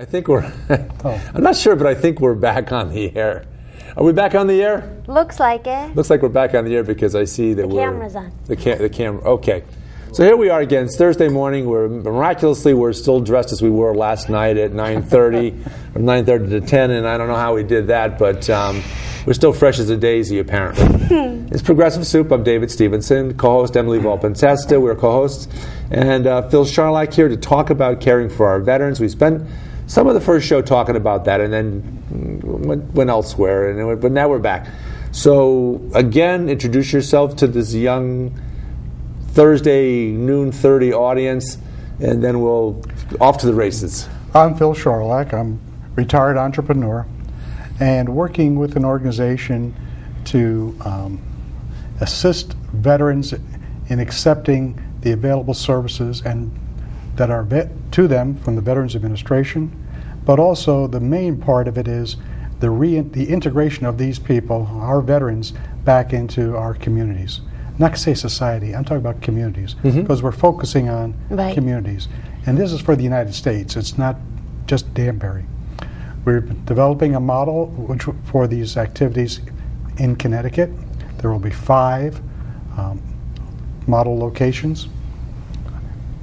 I think we're, Oh. I'm not sure, but I think we're back on the air. Are we back on the air? Looks like it. Looks like we're back on the air because I see that The camera's on. The camera, okay. So here we are again. It's Thursday morning. We're still dressed as we were last night at 9:30, from 9:30 to 10, and I don't know how we did that, but we're still fresh as a daisy, apparently. It's Progressive Soup. I'm David Stevenson, co-host Emily Volpintesta. We're co-hosts. And Phil Sharlach here to talk about caring for our veterans. We spent some of the first show talking about that and then went elsewhere, but now we're back. So, again, introduce yourself to this young Thursday noon 30 audience, and then we'll off to the races. I'm Phil Sharlach. I'm a retired entrepreneur and working with an organization to assist veterans in accepting the available services and that are to them from the Veterans Administration, but also the main part of it is the integration of these people, our veterans, back into our communities. I'm not going to say society, I'm talking about communities, because we're focusing on communities. And this is for the United States, it's not just Danbury. We're developing a model for these activities in Connecticut. There will be 5 model locations.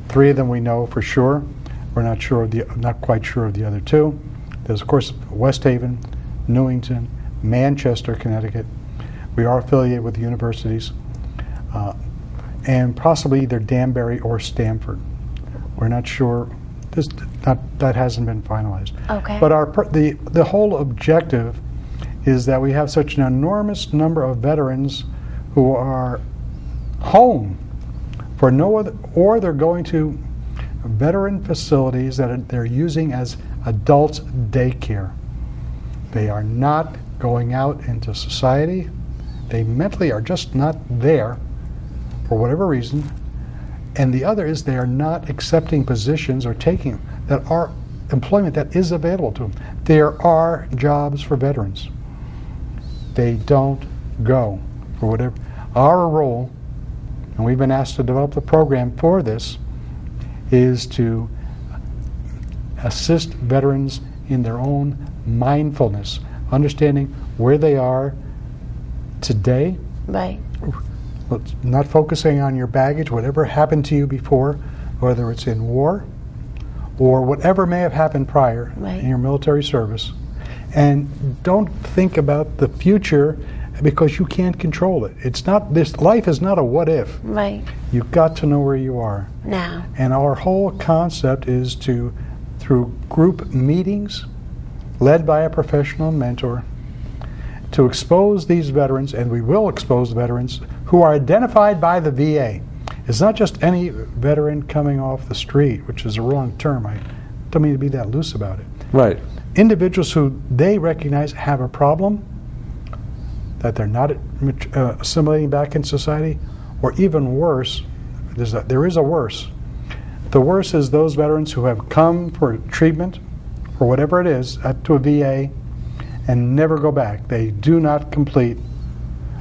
3 of them we know for sure. We're not quite sure of the other 2. There's of course West Haven, Newington, Manchester, Connecticut. We are affiliated with the universities, and possibly either Danbury or Stamford. We're not sure. That hasn't been finalized. Okay. But the whole objective is that we have such an enormous number of veterans who are home for no other, or they're going to veteran facilities that they're using as adult daycare. They are not going out into society. They mentally are just not there for whatever reason. And the other is they are not accepting positions or taking that are employment that is available to them. There are jobs for veterans. They don't go for whatever. Our role, and we've been asked to develop the program for this, is to assist veterans in their own mindfulness, understanding where they are today. Right. Not focusing on your baggage, whatever happened to you before, whether it's in war or whatever may have happened prior in your military service. And don't think about the future because you can't control it. It's not, this life is not a what if. Right. You've got to know where you are. Now. And our whole concept is to, through group meetings led by a professional mentor, to expose these veterans, and we will expose veterans who are identified by the VA. It's not just any veteran coming off the street, which is a wrong term. I don't mean to be that loose about it. Right. Individuals who they recognize have a problem, that they're not assimilating back in society, or even worse, there is a worse. The worst is those veterans who have come for treatment, or whatever it is, to a VA, and never go back. They do not complete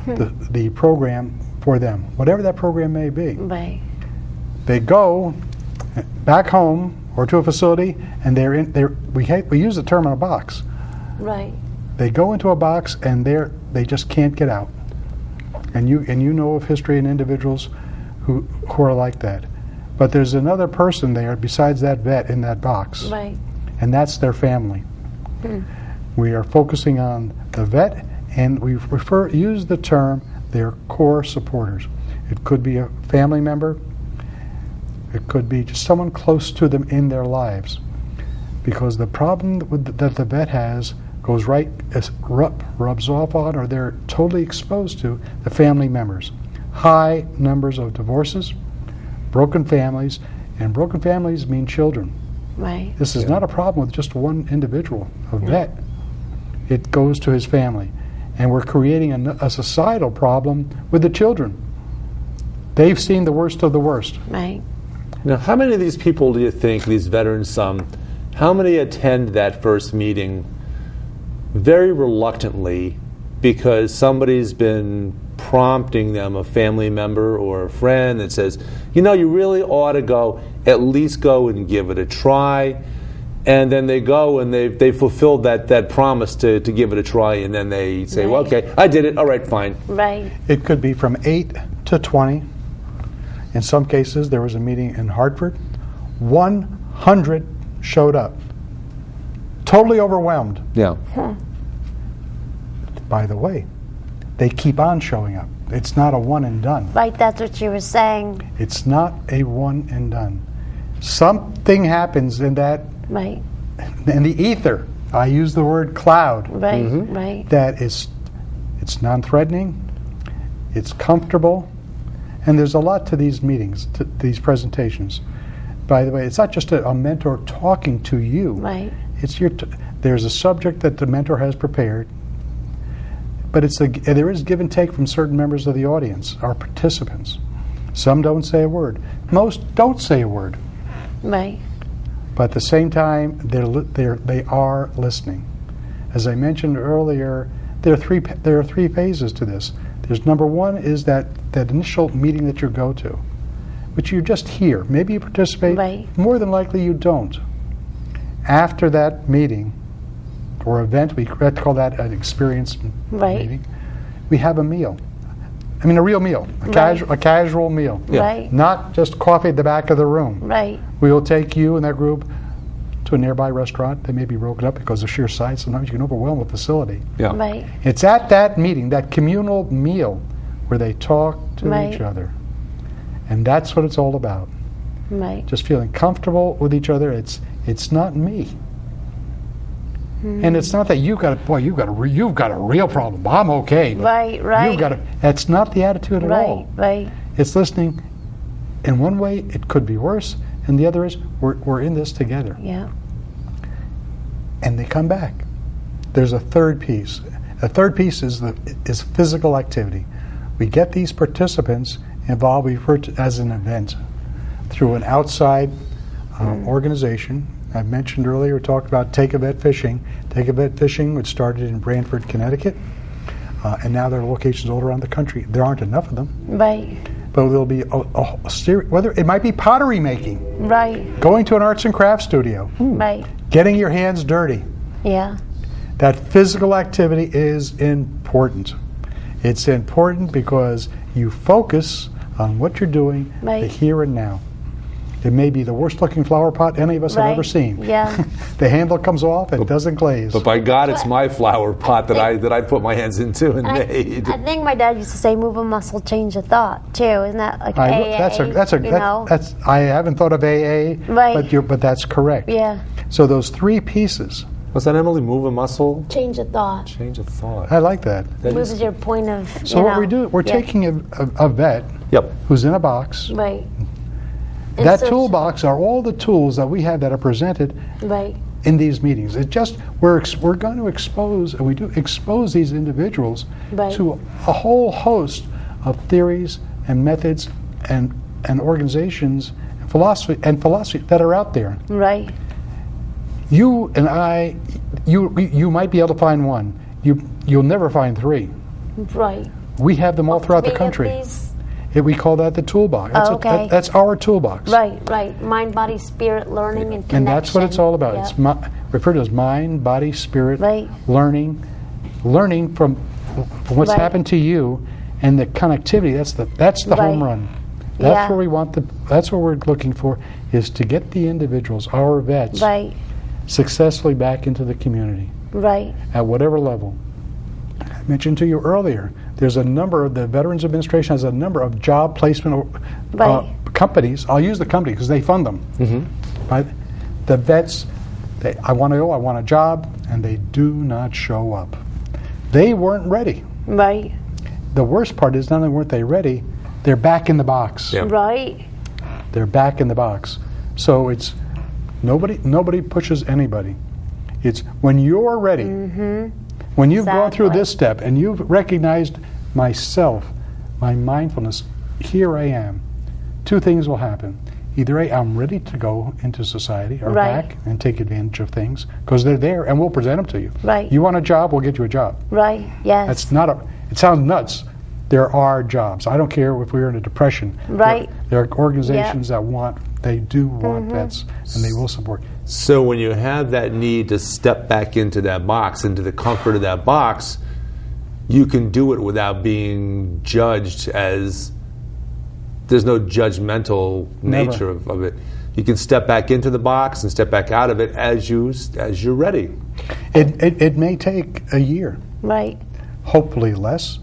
the program for them, whatever that program may be. Right. They go back home or to a facility, and we use the term in a box. Right. They go into a box, and they just can't get out. And you know of history and individuals who are like that. But there's another person there besides that vet in that box. Right. And that's their family. We are focusing on the vet, and we use the term their core supporters. It could be a family member. It could be just someone close to them in their lives. Because the problem that the vet has goes rubs off on, or they're totally exposed to, the family members. High numbers of divorces, broken families, and broken families mean children. Right. This is not a problem with just one individual, a vet. It goes to his family. And we're creating a societal problem with the children. They've seen the worst of the worst. Right. Now, how many of these people do you think, these veterans, how many attend that first meeting very reluctantly because somebody's been prompting them, a family member or a friend that says, you know, you really ought to go, at least go and give it a try. and then they go and they fulfilled that promise to give it a try, and then they say, well, okay, I did it, all right, fine. Right. It could be from 8 to 20. In some cases, there was a meeting in Hartford. 100 showed up. Totally overwhelmed. Yeah. By the way, they keep on showing up. It's not a one and done. Right, that's what you were saying. It's not a one and done. Something happens in that, Right. in the ether. I use the word cloud. Right, right. That it's non-threatening, it's comfortable, and there's a lot to these meetings, to these presentations. By the way, it's not just a mentor talking to you. Right. It's there's a subject that the mentor has prepared, but there is give and take from certain members of the audience, our participants. Some don't say a word. Most don't say a word. Right. But at the same time, they are listening. As I mentioned earlier, there are three phases to this. There's number one is that initial meeting that you go to, which you just hear. Maybe you participate. Right. More than likely you don't. After that meeting or event, we have to call that an experience meeting. We have a meal. I mean, a real meal, a casual meal. Yeah. Right. Not just coffee at the back of the room. Right. We will take you and that group to a nearby restaurant. They may be broken up because of sheer size. Sometimes you can overwhelm a facility. Yeah. Right. It's at that meeting, that communal meal, where they talk to each other. And that's what it's all about. Right. Just feeling comfortable with each other. It's not me. And it's not that you've got a real problem. I'm okay. But Right, right. That's not the attitude at all. Right, right. It's listening. In one way, it could be worse, and the other is we're in this together. Yeah. And they come back. There's a third piece. The third piece is physical activity. We get these participants involved. We refer to as an event through an outside organization. I mentioned earlier, we talked about Take a Vet Fishing. Take a Vet Fishing, which started in Branford, Connecticut, and now there are locations all around the country. There aren't enough of them. Right. But there'll be a series, whether it might be pottery making. Right. Going to an arts and crafts studio. Right. Getting your hands dirty. Yeah. That physical activity is important. It's important because you focus on what you're doing, the here and now. It may be the worst looking flower pot any of us have ever seen. Yeah. The handle comes off, it doesn't glaze. But by God, it's my flower pot that I put my hands into and made. I think my dad used to say, "Move a muscle, change a thought." Too, isn't that like AA? That's I haven't thought of AA, but that's correct. Yeah. So those three pieces. What's that, Emily? Move a muscle, change a thought. Change a thought. I like that. Moves your point of. So what we do, we're taking a vet who's in a box. Right. That toolbox are all the tools that we have that are presented in these meetings. It just we're going to expose, and we do expose these individuals to a whole host of theories and methods and organizations and philosophy that are out there. Right. You and I, you might be able to find one. You'll never find three. Right. We have them all throughout the country. We call that the toolbox. That's our toolbox. Right, right. Mind, body, spirit, learning, and connection. And that's what it's all about. Yep. It's referred to as mind, body, spirit, learning from what's happened to you, and the connectivity. That's the home run. That's where we want that's what we're looking for, is to get the individuals, our vets, successfully back into the community. Right. At whatever level. I mentioned to you earlier, there's a number of the Veterans Administration has a number of job placement companies. I'll use the company because they fund them. Mm-hmm. The vets, I want to go, I want a job, and they do not show up. They weren't ready. Right. The worst part is not only weren't they ready, they're back in the box. Yeah. Right. They're back in the box. So it's nobody pushes anybody. It's when you're ready. Mm-hmm. When you've gone through this step and you've recognized myself, my mindfulness, here I am, two things will happen. Either I'm ready to go into society or back and take advantage of things because they're there and we'll present them to you. Right. You want a job, we'll get you a job. Right, yes. It sounds nuts. There are jobs. I don't care if we're in a depression. Right. There are organizations that want They do want vets, and they will support. So when you have that need to step back into that box, into the comfort of that box, you can do it without being judged as there's no judgmental nature of it. You can step back into the box and step back out of it as you're ready. It may take a year, Right. hopefully less,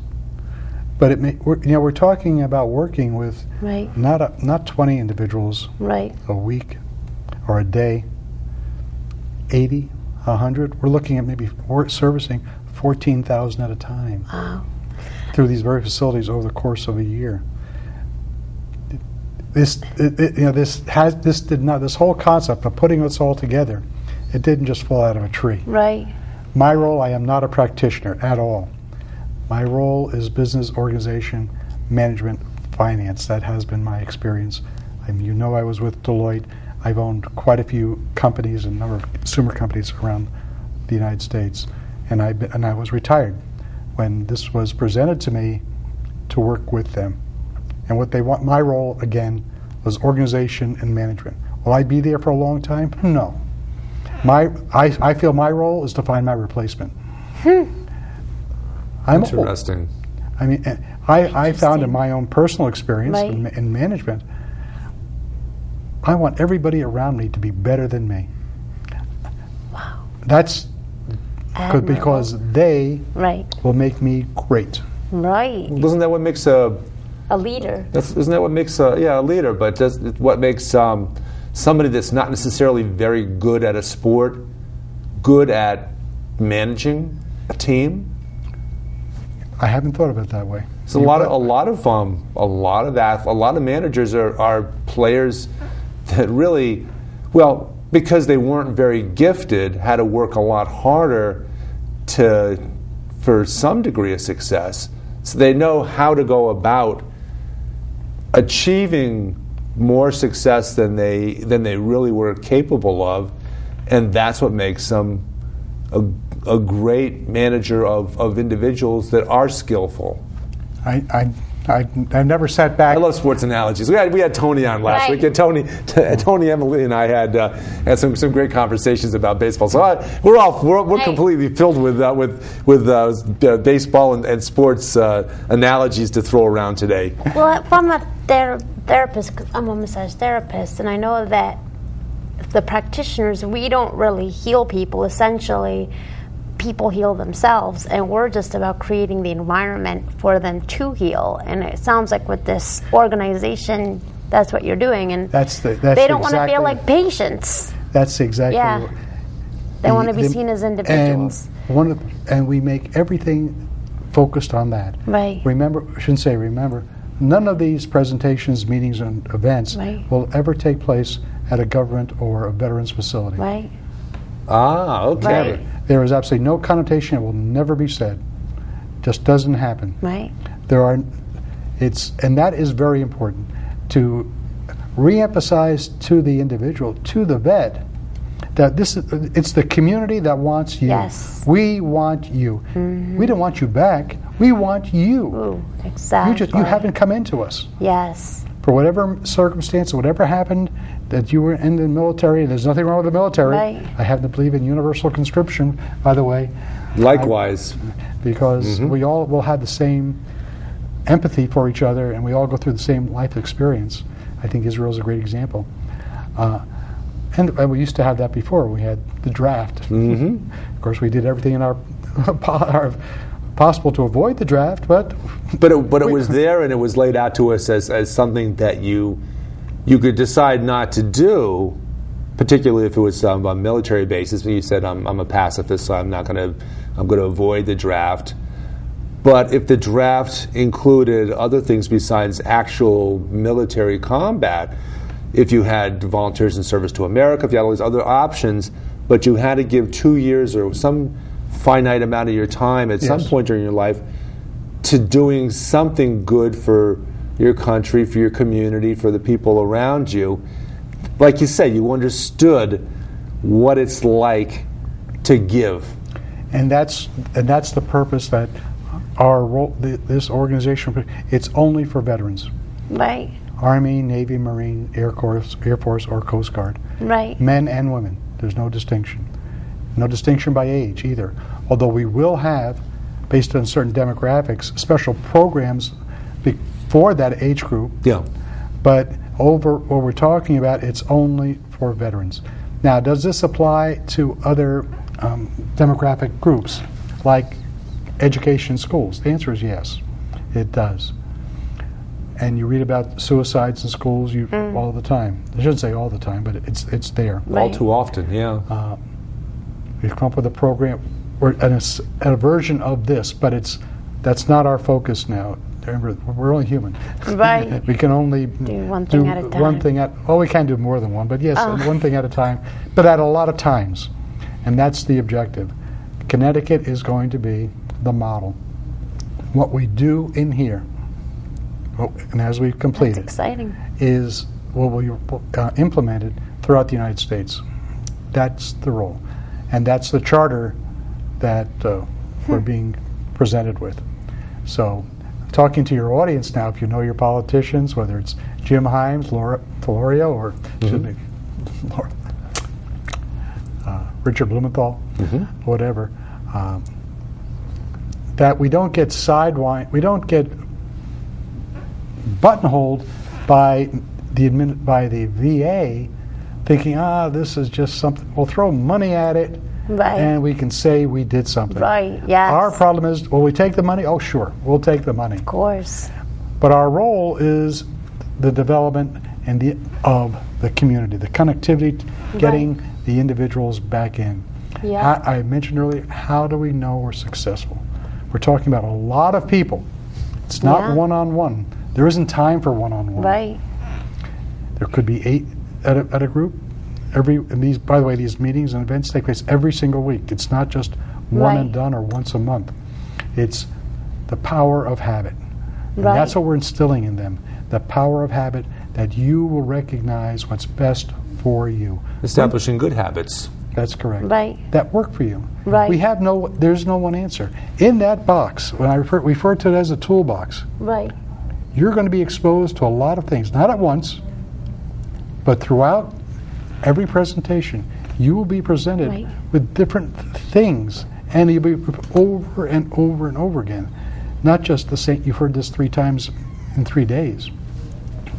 but it may. We're talking about working with Right. not 20 individuals Right. a week or a day, 80, 100. We're looking at maybe servicing 14,000 at a time Wow. through these very facilities over the course of a year. This whole concept of putting this all together, it didn't just fall out of a tree. Right. My role, I am not a practitioner at all. My role is business, organization, management, finance. That has been my experience. I was with Deloitte. I've owned quite a few companies, a number of consumer companies around the United States, and I was retired when this was presented to me to work with them. And what they want, my role again, was organization and management. Will I be there for a long time? No. I feel my role is to find my replacement. I'm Interesting. old. I mean, I found in my own personal experience Right. in management, I want everybody around me to be better than me. Wow. That's Admirable. because they Right. will make me great. Right. Isn't that what makes A leader. isn't that what makes a leader? But what makes somebody that's not necessarily very good at a sport good at managing a team? I haven't thought of it that way. So a lot of managers are players that really, well, because they weren't very gifted, had to work a lot harder for some degree of success. So they know how to go about achieving more success than they really were capable of, and that's what makes them a great manager of individuals that are skillful. I never sat back. I love sports analogies. We had Tony on last Right. week, and Tony, Emily, and I had some great conversations about baseball. So we're Right. completely filled with baseball and sports analogies to throw around today. Well, from a therapist, 'cause I'm a massage therapist, and I know that the practitioners, we don't really heal people. Essentially, people heal themselves, and we're just about creating the environment for them to heal. And it sounds like with this organization, that's what you're doing. And That's they don't want to exactly- feel like patients. That's exactly. Yeah. what- They want to be the- seen as individuals. And we make everything focused on that. Right. Remember, I shouldn't say remember, none of these presentations, meetings, and events Right. will ever take place at a government or a veterans facility. Right. Ah, okay. Right. There is absolutely no connotation. It will never be said. Just doesn't happen. Right. And that is very important to re-emphasize to the individual, to the vet, that it's the community that wants you. Yes. We want you. We don't want you back. We want you. Ooh, exactly. You haven't come into us. Yes. For whatever circumstance, whatever happened, that you were in the military, there's nothing wrong with the military. Right. I happen to believe in universal conscription, by the way, Likewise. because we all will have the same empathy for each other, and we all go through the same life experience. I think Israel's a great example. And we used to have that before. We had the draft. Of course, we did everything in our possible to avoid the draft, but it was there, and it was laid out to us as something that you could decide not to do, particularly if it was on a military basis. When you said, "I'm a pacifist, so I'm going to avoid the draft." But if the draft included other things besides actual military combat, if you had volunteers in service to America, if you had all these other options, but you had to give 2 years or some finite amount of your time at some point during your life to doing something good for your country, for your community, for the people around you. Like you said, you understood what it's like to give. and that's the purpose that our role, this organization, it's only for veterans. Right. Army, Navy, Marine, Air Force, or Coast Guard. Right. Men and women. There's no distinction. No distinction by age either. Although we will have, based on certain demographics, special programs for that age group. Yeah. But over what we're talking about, it's only for veterans. Now, does this apply to other demographic groups, like education schools? The answer is yes, it does. And you read about suicides in schools all the time. I shouldn't say all the time, but it's there. Right. All too often, yeah. We've come up with a program, or a version of this, but that's not our focus now. Remember, we're only human. Right. We can only do one thing at a time. Well, we can do more than one, but yes, one thing at a time, but at a lot of times. And that's the objective. Connecticut is going to be the model. What we do in here, and as we complete That's exciting. is what will be implemented throughout the United States. That's the role. And that's the charter that we're being presented with. So, talking to your audience now, if you know your politicians, whether it's Jim Himes, Laura Florio, or Richard Blumenthal, whatever, that we don't get sidewined, we don't get buttonholed by the VA, thinking, this is just something. We'll throw money at it, right, and we can say we did something. Right. Yes. Our problem is, will we take the money? Oh, sure, we'll take the money. Of course. But our role is the development of the community, the connectivity, getting the individuals back in. Yeah. I mentioned earlier, how do we know we're successful? We're talking about a lot of people. It's not one-on-one. There isn't time for one-on-one. Right. There could be 8 at a group. By the way, these meetings and events take place every single week. It's not just one and done or once a month. It's the power of habit. And that's what we're instilling in them. The power of habit, that you will recognize what's best for you. Establishing good habits. That's correct. Right. That work for you. Right. There's no one answer. In that box, when I refer to it as a toolbox, right, you're going to be exposed to a lot of things, not at once, but throughout every presentation, you will be presented with different things, and you'll be over and over and over again. Not just the same, you've heard this 3 times in 3 days.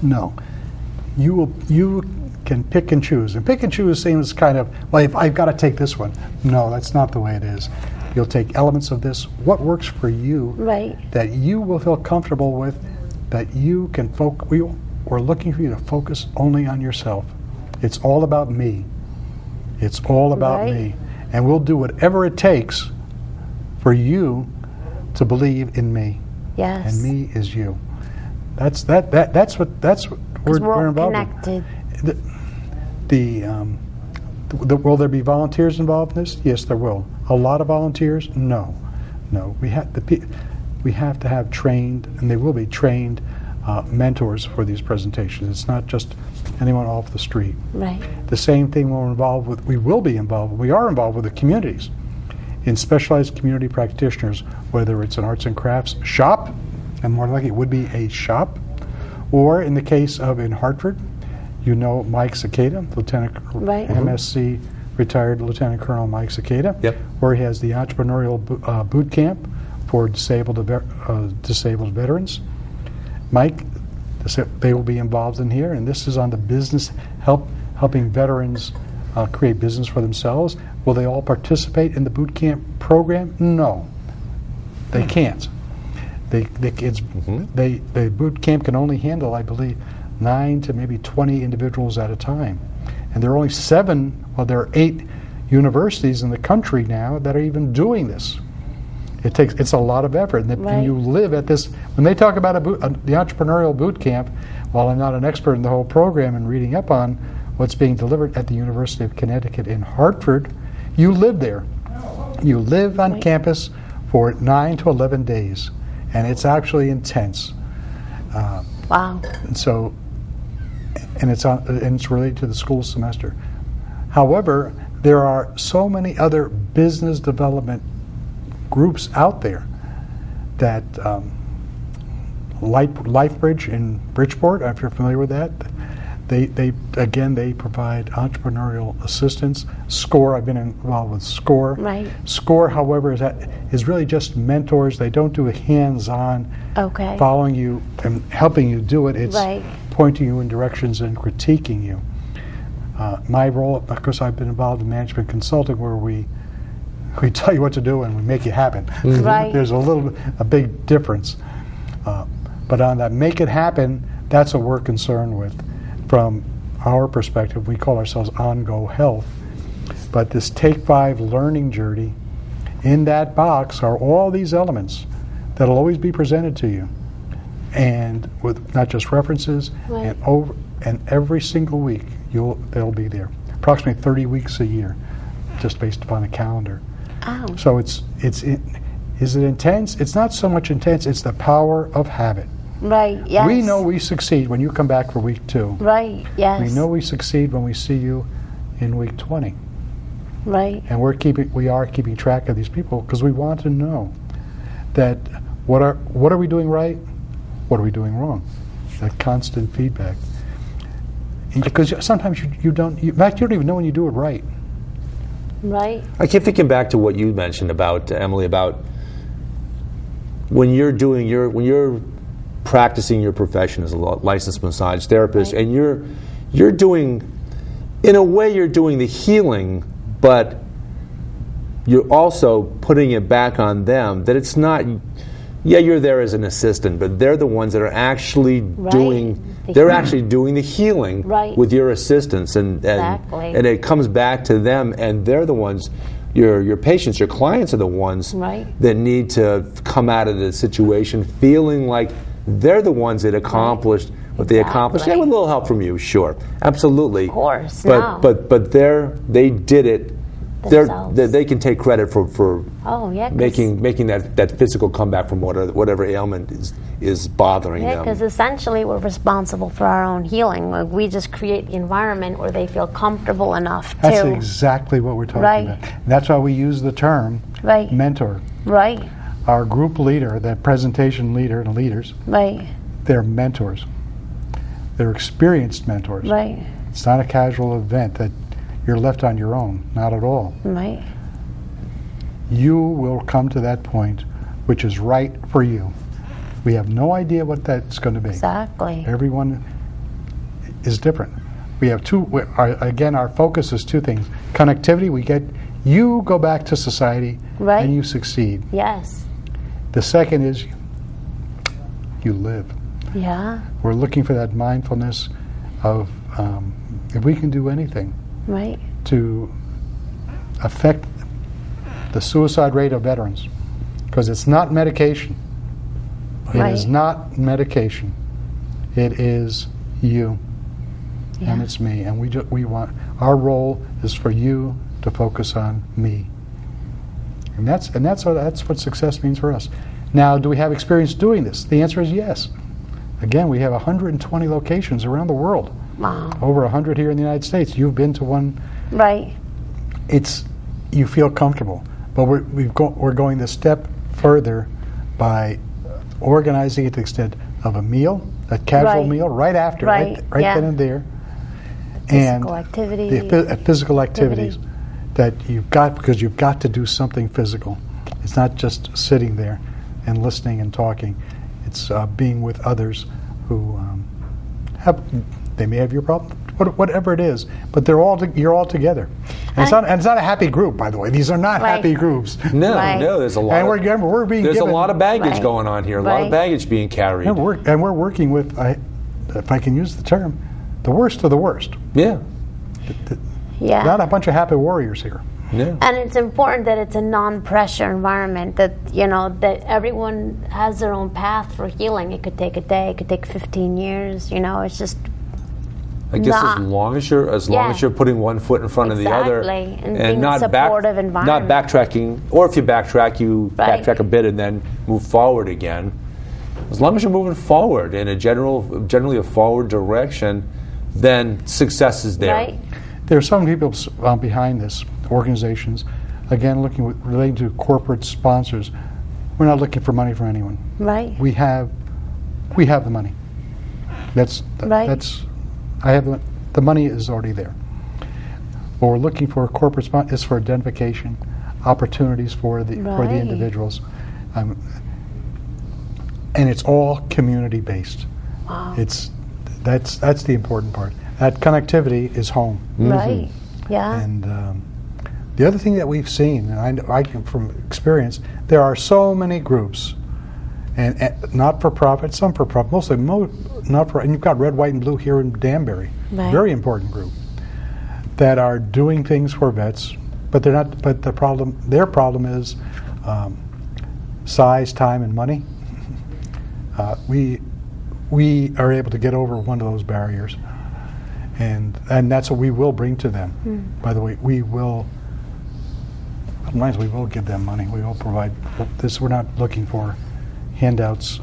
No. You can pick and choose. And pick and choose seems kind of, well, I've got to take this one. No, that's not the way it is. You'll take elements of this, what works for you, that you will feel comfortable with, that you can focus. We're looking for you to focus only on yourself. It's all about me. It's all about me. And we'll do whatever it takes for you to believe in me. Yes. And me is you. That's what we're involved connected. with. Will there be volunteers involved in this? Yes, there will. A lot of volunteers? No. We have to have trained, and they will be trained mentors for these presentations. It's not just anyone off the street. Right. The same thing we are involved with the communities in specialized community practitioners, whether it's an arts and crafts shop, and more likely it would be a shop, or in the case of in Hartford, you know Mike Cicada, Lieutenant MSc retired Lieutenant Colonel Mike Cicada, where he has the entrepreneurial boot camp for disabled veterans. Mike, they will be involved in here, and this is on the business, helping veterans create business for themselves. Will they all participate in the boot camp program? No, they can't. The boot camp can only handle, I believe, 9 to maybe 20 individuals at a time, and there are only 7. Well, there are 8 universities in the country now that are even doing this. It's a lot of effort, and you live at this. When they talk about the entrepreneurial boot camp, while I'm not an expert in the whole program and reading up on what's being delivered at the University of Connecticut in Hartford, you live there. You live on campus for 9 to 11 days, and it's actually intense. Wow. And it's related to the school semester. However, there are so many other business development groups out there that LifeBridge in Bridgeport, if you're familiar with that. They provide entrepreneurial assistance. SCORE, I've been involved with SCORE. Right. SCORE, however, is really just mentors. They don't do a hands-on following you and helping you do it. It's pointing you in directions and critiquing you. My role, of course, I've been involved in management consulting, where we tell you what to do and we make it happen. Right. There's a big difference. But on that make it happen, that's what we're concerned with. From our perspective, we call ourselves On-Go Health. But this Take 5 learning journey, in that box are all these elements that'll always be presented to you, and with not just references, and every single week they'll be there. Approximately 30 weeks a year, just based upon the calendar. Oh. So is it intense? It's not so much intense. It's the power of habit. Right, yes. We know we succeed when you come back for week 2. Right, yes. We know we succeed when we see you in week 20. Right. And we are keeping track of these people because we want to know that what are we doing right? What are we doing wrong? That constant feedback. Because sometimes you don't even know when you do it right. Right. I keep thinking back to what you mentioned about, Emily, about when you're practicing your profession as a licensed massage therapist, and you're doing, in a way, you're doing the healing, but you're also putting it back on them. That it's not, you're there as an assistant, but they're the ones that are actually doing the healing with your assistance, and it comes back to them, and they're the ones. Your patients, your clients are the ones that need to come out of the situation feeling like they're the ones that accomplished what they accomplished. Yeah, with a little help from you, sure, absolutely. Of course, but they did it. They can take credit for making that physical comeback from whatever ailment is bothering them. Yeah, because essentially we're responsible for our own healing. Like, we just create the environment where they feel comfortable enough to. That's exactly what we're talking about. And that's why we use the term mentor. Right. Our group leader, that presentation leader and leaders, they're mentors. They're experienced mentors. Right. It's not a casual event that you're left on your own, not at all. Right. You will come to that point which is right for you. We have no idea what that's going to be. Exactly. Everyone is different. We have our focus is 2 things. Connectivity, you go back to society and you succeed. Yes. The second is you live. Yeah. We're looking for that mindfulness of if we can do anything to affect the suicide rate of veterans, because it's not medication. It is not medication. It is you, and it's me. And we want, our role is for you to focus on me. And that's what success means for us. Now, do we have experience doing this? The answer is yes. Again, we have 120 locations around the world. Wow. Over 100 here in the United States. You've been to one. Right. You feel comfortable, but we're going the step further by organizing it to the extent of a meal, a casual meal, right after, right then and there, physical activity, physical activities that you've got, because you've got to do something physical. It's not just sitting there and listening and talking. It's being with others who they may have your problem, whatever it is, but you're all together. And it's not a happy group, by the way. These are not happy groups. No, there's a lot. And there's a lot of baggage going on here. A lot of baggage being carried. And we're working with, if I can use the term, the worst of the worst. Yeah. Not a bunch of happy warriors here. Yeah. And it's important that it's a non-pressure environment, that that everyone has their own path for healing. It could take a day, it could take 15 years, it's just I guess as long as you're putting one foot in front of the other, and being not supportive environment, not backtracking, or if you backtrack, backtrack a bit and then move forward again. As long as you're moving forward in a generally a forward direction, then success is there. Right. There are some people behind this, organizations, again relating to corporate sponsors. We're not looking for money from anyone. Right. We have we have the money. That's I have the money is already there. What we're looking for corporate sponsor is for identification, opportunities for the individuals, and it's all community based. Wow. That's the important part. That connectivity is home. Right. Yeah. And the other thing that we've seen, and I can from experience, there are so many groups, and not for profit, some for profit, mostly not for. And you've got Red, White, and Blue here in Danbury, very important group, that are doing things for vets, but they're not. But their problem is size, time, and money. We are able to get over one of those barriers, and that's what we will bring to them. By the way, we will give them money. We will provide this. We're not looking for handouts,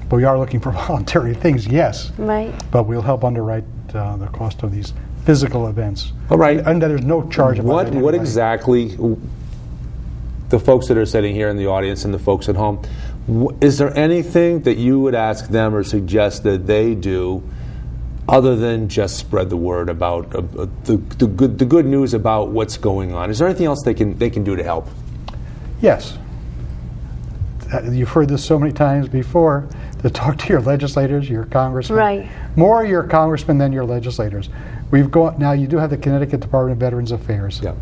but we are looking for voluntary things, yes. Right. But we'll help underwrite the cost of these physical events. All right. And there's no charge about it. What exactly, the folks that are sitting here in the audience and the folks at home, is there anything that you would ask them or suggest that they do other than just spread the word about the good news about what's going on? Is there anything else they can do to help? Yes. You've heard this so many times before, to talk to your legislators, your congressmen. Right. More your congressmen than your legislators. Now you do have the Connecticut Department of Veterans Affairs. Yeah.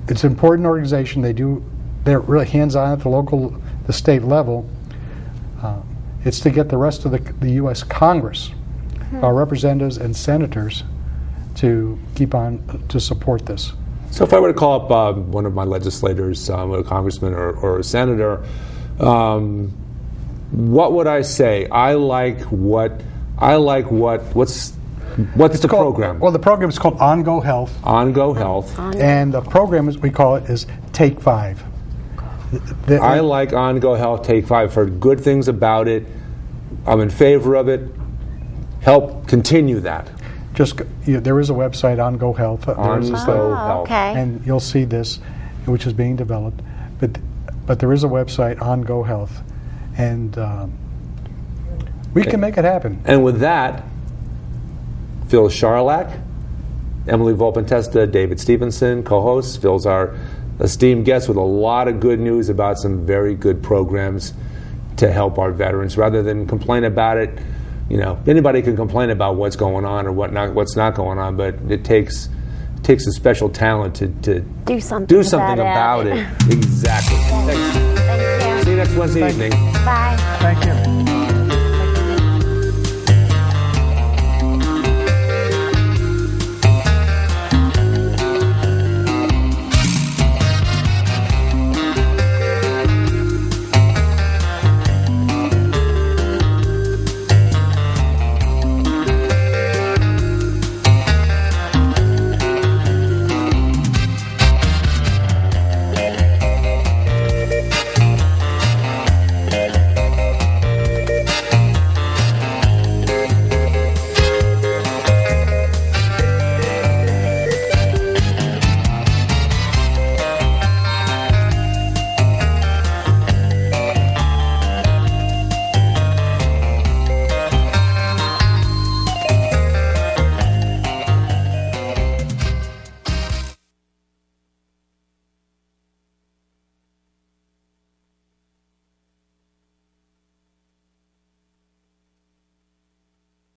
It's an important organization. They're really hands-on at the state level. It's to get the rest of the U.S. Congress, our representatives and senators, to keep on to support this. So if I were to call up one of my legislators, a congressman or a senator, what would I say? What's the program? Well, the program is called OnGo Health. OnGo Health. And the program, as we call it, is Take 5. I like OnGo Health, Take 5. I've heard good things about it. I'm in favor of it. Help continue that. There is a website, OnGo Health. OnGo Health. Okay. And you'll see this, which is being developed. But there is a website, OnGo Health. And we can make it happen. And with that, Phil Sharlach, Emily Volpintesta, David Stevenson, co-hosts. Phil's our esteemed guest with a lot of good news about some very good programs to help our veterans. Rather than complain about it, anybody can complain about what's going on or what's not going on, but it takes a special talent to do something about it. Exactly. Thank you. See you next Wednesday evening. Bye. Thank you.